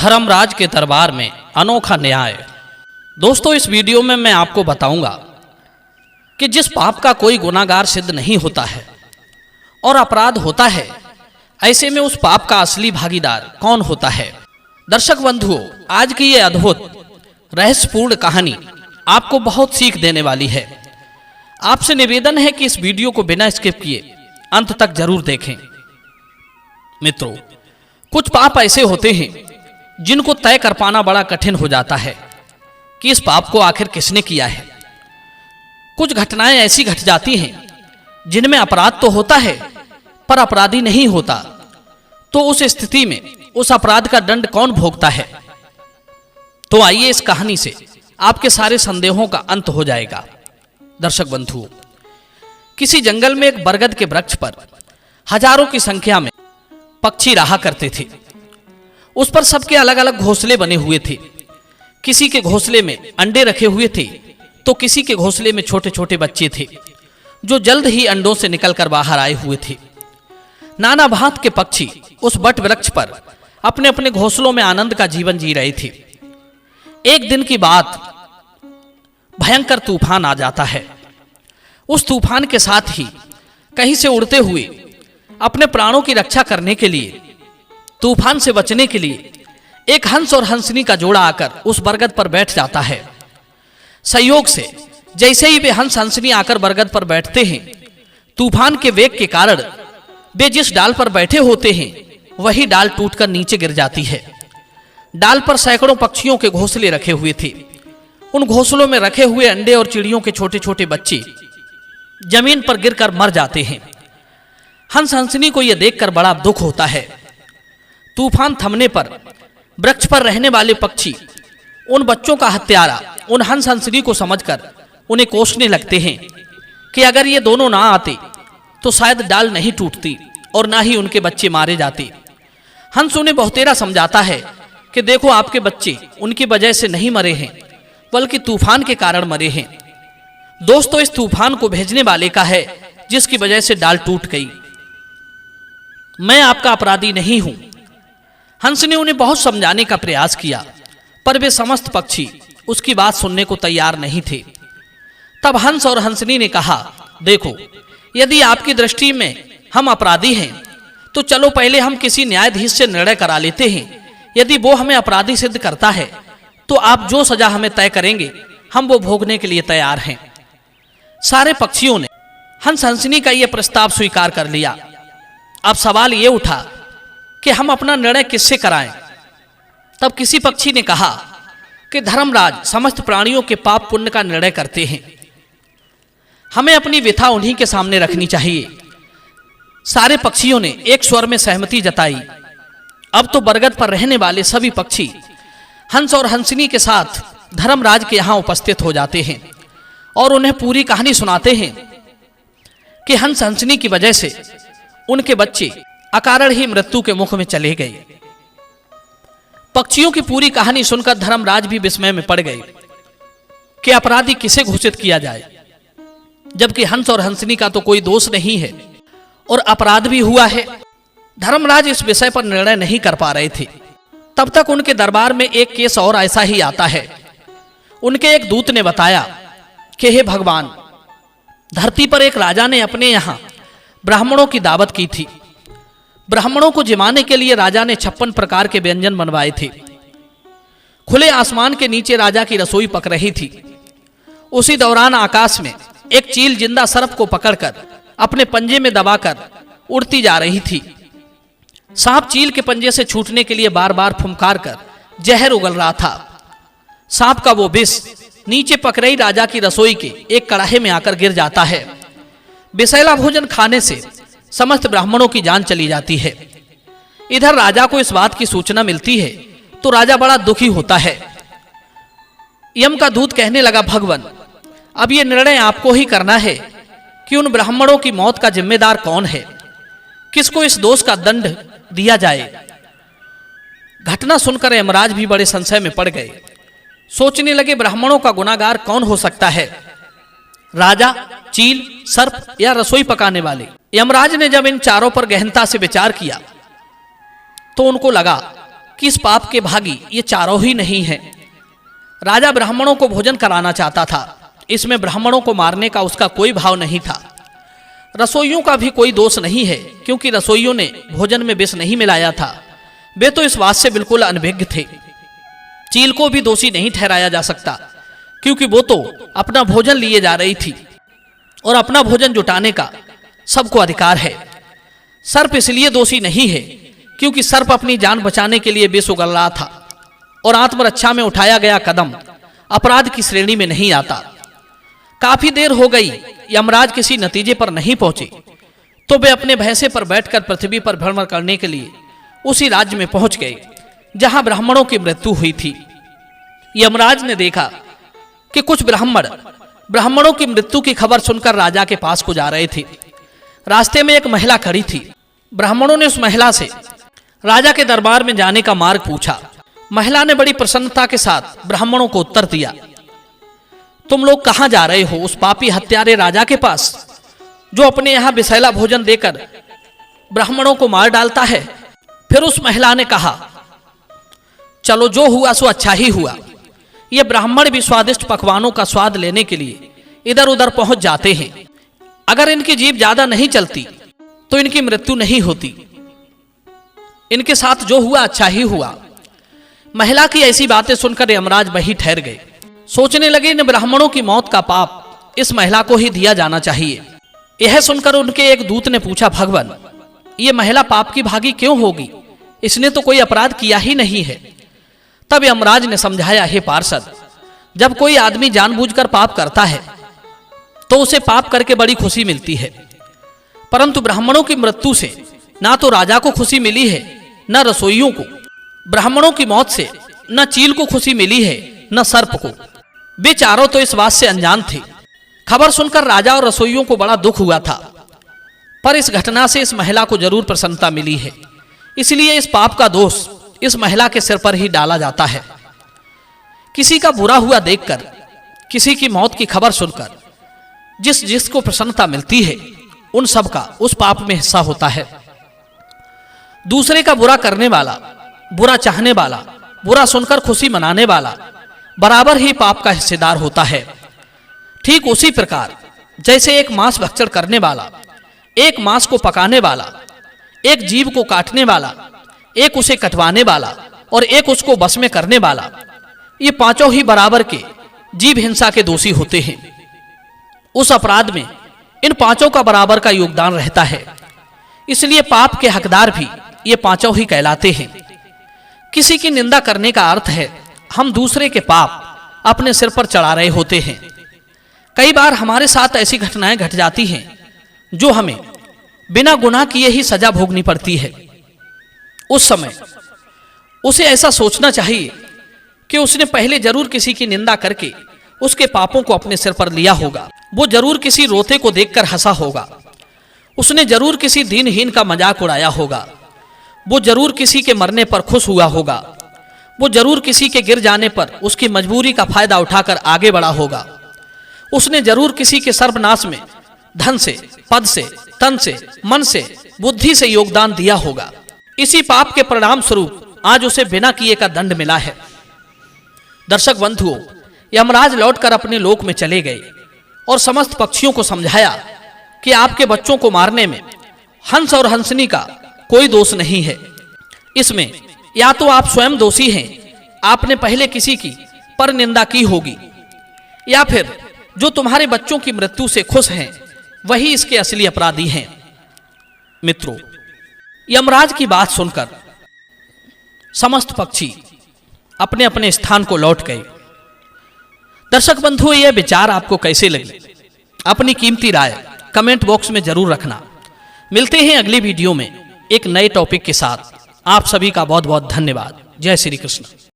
धर्मराज के दरबार में अनोखा न्याय। दोस्तों, इस वीडियो में मैं आपको बताऊंगा कि जिस पाप का कोई गुनाहगार सिद्ध नहीं होता है और अपराध होता है, ऐसे में उस पाप का असली भागीदार कौन होता है। दर्शक बंधुओं, आज की ये अद्भुत रहस्यपूर्ण कहानी आपको बहुत सीख देने वाली है। आपसे निवेदन है कि इस वीडियो को बिना स्किप किए अंत तक जरूर देखें। मित्रों, कुछ पाप ऐसे होते हैं जिनको तय कर पाना बड़ा कठिन हो जाता है कि इस पाप को आखिर किसने किया है। कुछ घटनाएं ऐसी घट जाती हैं जिनमें अपराध तो होता है पर अपराधी नहीं होता, तो उस स्थिति में उस अपराध का दंड कौन भोगता है। तो आइए इस कहानी से आपके सारे संदेहों का अंत हो जाएगा। दर्शक बंधुओं, किसी जंगल में एक बरगद के वृक्ष पर हजारों की संख्या में पक्षी रहा करते थे। उस पर सबके अलग अलग घोंसले बने हुए थे। किसी के घोंसले में अंडे रखे हुए थे तो किसी के घोंसले में छोटे छोटे बच्चे थे जो जल्द ही अंडों से निकलकर बाहर आए हुए थे। नाना भांत के पक्षी उस बट वृक्ष पर अपने अपने घोंसलों में आनंद का जीवन जी रहे थे। एक दिन की बात, भयंकर तूफान आ जाता है। उस तूफान के साथ ही कहीं से उड़ते हुए अपने प्राणों की रक्षा करने के लिए, तूफान से बचने के लिए एक हंस और हंसनी का जोड़ा आकर उस बरगद पर बैठ जाता है। संयोग से जैसे ही वे हंस हंसनी आकर बरगद पर बैठते हैं, तूफान के वेग के कारण वे जिस डाल पर बैठे होते हैं वही डाल टूटकर नीचे गिर जाती है। डाल पर सैकड़ों पक्षियों के घोंसले रखे हुए थे। उन घोंसलों में रखे हुए अंडे और चिड़ियों के छोटे छोटे बच्चे जमीन पर गिरकर मर जाते हैं। हंस हंसनी को यह देखकर बड़ा दुख होता है। तूफान थमने पर वृक्ष पर रहने वाले पक्षी उन बच्चों का हत्यारा उन हंस हंसनी को समझकर उन्हें कोसने लगते हैं कि अगर ये दोनों ना आते तो शायद डाल नहीं टूटती और ना ही उनके बच्चे मारे जाते। हंस उन्हें बहुतेरा समझाता है कि देखो, आपके बच्चे उनकी वजह से नहीं मरे हैं बल्कि तूफान के कारण मरे हैं। दोस्तों, इस तूफान को भेजने वाले का है जिसकी वजह से डाल टूट गई। मैं आपका अपराधी नहीं हूं। हंस ने उन्हें बहुत समझाने का प्रयास किया पर वे समस्त पक्षी उसकी बात सुनने को तैयार नहीं थे। तब हंस और हंसनी ने कहा, देखो, यदि आपकी दृष्टि में हम अपराधी हैं तो चलो पहले हम किसी न्यायाधीश से निर्णय करा लेते हैं। यदि वो हमें अपराधी सिद्ध करता है तो आप जो सजा हमें तय करेंगे हम वो भोगने के लिए तैयार हैं। सारे पक्षियों ने हंस हंसनी का यह प्रस्ताव स्वीकार कर लिया। अब सवाल ये उठा कि हम अपना निर्णय किससे कराएं। तब किसी पक्षी ने कहा कि धर्मराज समस्त प्राणियों के पाप पुण्य का निर्णय करते हैं, हमें अपनी व्यथा उन्हीं के सामने रखनी चाहिए। सारे पक्षियों ने एक स्वर में सहमति जताई। अब तो बरगद पर रहने वाले सभी पक्षी हंस और हंसनी के साथ धर्मराज के यहां उपस्थित हो जाते हैं और उन्हें पूरी कहानी सुनाते हैं कि हंस हंसनी की वजह से उनके बच्चे अकारण ही मृत्यु के मुख में चले गए। पक्षियों की पूरी कहानी सुनकर धर्मराज भी विस्मय में पड़ गए कि अपराधी किसे घोषित किया जाए, जबकि हंस और हंसनी का तो कोई दोष नहीं है और अपराध भी हुआ है। धर्मराज इस विषय पर निर्णय नहीं कर पा रहे थे। तब तक उनके दरबार में एक केस और ऐसा ही आता है। उनके एक दूत ने बताया कि हे भगवान, धरती पर एक राजा ने अपने यहां ब्राह्मणों की दावत की थी। ब्राह्मणों को जिमाने के लिए राजा ने 56 प्रकार के व्यंजन बनवाए थे। खुले आसमान के नीचे राजा की रसोई पक रही थी। उसी दौरान आकाश में एक चील जिंदा सर्प को पकड़कर अपने पंजे में दबाकर उड़ती जा रही थी। सांप चील के पंजे से छूटने के लिए बार बार फुंकार कर जहर उगल रहा था। सांप का वो विष नीचे पक रही राजा की रसोई के एक कड़ाहे में आकर गिर जाता है। विषैला भोजन खाने से समस्त ब्राह्मणों की जान चली जाती है। इधर राजा को इस बात की सूचना मिलती है तो राजा बड़ा दुखी होता है। यम का दूत कहने लगा, भगवान, अब यह निर्णय आपको ही करना है कि उन ब्राह्मणों की मौत का जिम्मेदार कौन है, किसको इस दोष का दंड दिया जाए। घटना सुनकर यमराज भी बड़े संशय में पड़ गए। सोचने लगे, ब्राह्मणों का गुनाहगार कौन हो सकता है, राजा, चील, सर्प या रसोई पकाने वाले। यमराज ने जब इन चारों पर गहनता से विचार किया तो उनको लगा कि इस पाप के भागी ये चारों ही नहीं है। राजा ब्राह्मणों को भोजन कराना चाहता था, इसमें ब्राह्मणों को मारने का उसका कोई भाव नहीं था। रसोइयों का भी कोई दोष नहीं है, क्योंकि रसोइयों ने भोजन में विष नहीं मिलाया था, वे तो इस बात से बिल्कुल अनभिज्ञ थे। चील को भी दोषी नहीं ठहराया जा सकता, क्योंकि वो तो अपना भोजन लिए जा रही थी और अपना भोजन जुटाने का सबको अधिकार है। सर्प इसलिए दोषी नहीं है क्योंकि सर्प अपनी जान बचाने के लिए विष उगल रहा था और आत्मरक्षा में उठाया गया कदम अपराध की श्रेणी में नहीं आता। काफी देर हो गई, यमराज किसी नतीजे पर नहीं पहुंचे, तो वे अपने भैंसे पर बैठकर पृथ्वी पर भ्रमण करने के लिए उसी राज्य में पहुंच गए जहां ब्राह्मणों की मृत्यु हुई थी। यमराज ने देखा कि कुछ ब्राह्मणों की मृत्यु की खबर सुनकर राजा के पास को जा रहे थे। रास्ते में एक महिला खड़ी थी। ब्राह्मणों ने उस महिला से राजा के दरबार में जाने का मार्ग पूछा। महिला ने बड़ी प्रसन्नता के साथ ब्राह्मणों को उत्तर दिया, तुम लोग कहां जा रहे हो? उस पापी हत्यारे राजा के पास, जो अपने यहां विषैला भोजन देकर ब्राह्मणों को मार डालता है। फिर उस महिला ने कहा, चलो जो हुआ सो अच्छा ही हुआ। ये ब्राह्मण भी स्वादिष्ट पकवानों का स्वाद लेने के लिए इधर उधर पहुंच जाते हैं। अगर इनकी जीभ ज्यादा नहीं चलती तो इनकी मृत्यु नहीं होती। इनके साथ जो हुआ अच्छा ही हुआ। महिला की ऐसी बातें सुनकर यमराज वहीं ठहर गए। सोचने लगे, इन ब्राह्मणों की मौत का पाप इस महिला को ही दिया जाना चाहिए। यह सुनकर उनके एक दूत ने पूछा, भगवान, ये महिला पाप की भागी क्यों होगी? इसने तो कोई अपराध किया ही नहीं है। तब यमराज ने समझाया, हे पार्षद, जब कोई आदमी जानबूझकर पाप करता है तो उसे पाप करके बड़ी खुशी मिलती है, परंतु ब्राह्मणों की मृत्यु से ना तो राजा को खुशी मिली है न रसोइयों को। ब्राह्मणों की मौत से न चील को खुशी मिली है न सर्प को। वे चारों तो इस बात से अनजान थे। खबर सुनकर राजा और रसोइयों को बड़ा दुख हुआ था, पर इस घटना से इस महिला को जरूर प्रसन्नता मिली है, इसलिए इस पाप का दोष इस महिला के सिर पर ही डाला जाता है। किसी का बुरा हुआ देखकर, किसी की मौत की खबर सुनकर जिसको प्रसन्नता मिलती है, उन सब का उस पाप में हिस्सा होता है। दूसरे का बुरा करने वाला, बुरा चाहने वाला, बुरा सुनकर खुशी मनाने वाला बराबर ही पाप का हिस्सेदार होता है। ठीक उसी प्रकार जैसे एक मांस भक्षण करने वाला, एक मांस को पकाने वाला, एक जीव को काटने वाला, एक उसे कटवाने वाला और एक उसको बस में करने वाला, ये पांचों ही बराबर के जीव हिंसा के दोषी होते हैं। उस अपराध में इन पांचों का बराबर का योगदान रहता है, इसलिए पाप के हकदार भी ये पांचों ही कहलाते हैं। किसी की निंदा करने का अर्थ है हम दूसरे के पाप अपने सिर पर चढ़ा रहे होते हैं। कई बार हमारे साथ ऐसी घटनाएं घट जाती हैं जो हमें बिना गुनाह किए ही सजा भोगनी पड़ती है। उस समय उसे ऐसा सोचना चाहिए कि उसने पहले जरूर किसी की निंदा करके उसके पापों को अपने सिर पर लिया होगा। वो जरूर किसी रोते को देखकर हंसा होगा। उसने जरूर किसी दीनहीन का मजाक उड़ाया होगा। वो जरूर किसी के मरने पर खुश हुआ होगा। वो जरूर किसी के गिर जाने पर उसकी मजबूरी का फायदा उठाकर आगे बढ़ा होगा। उसने जरूर किसी के सर्वनाश में धन से, पद से, तन से, मन से, बुद्धि से योगदान दिया होगा। इसी पाप के परिणाम स्वरूप आज उसे बिना किए का दंड मिला है। दर्शक बंधुओं, यमराज लौटकर अपने लोक में चले गए और समस्त पक्षियों को समझाया कि आपके बच्चों को मारने में हंस और हंसनी का कोई दोष नहीं है। इसमें या तो आप स्वयं दोषी हैं, आपने पहले किसी की पर निंदा की होगी, या फिर जो तुम्हारे बच्चों की मृत्यु से खुश हैं वही इसके असली अपराधी हैं। मित्रों, यमराज की बात सुनकर समस्त पक्षी अपने अपने स्थान को लौट गए। दर्शक बंधुओं, यह विचार आपको कैसे लगे? अपनी कीमती राय कमेंट बॉक्स में जरूर रखना। मिलते हैं अगली वीडियो में एक नए टॉपिक के साथ। आप सभी का बहुत बहुत धन्यवाद। जय श्री कृष्ण।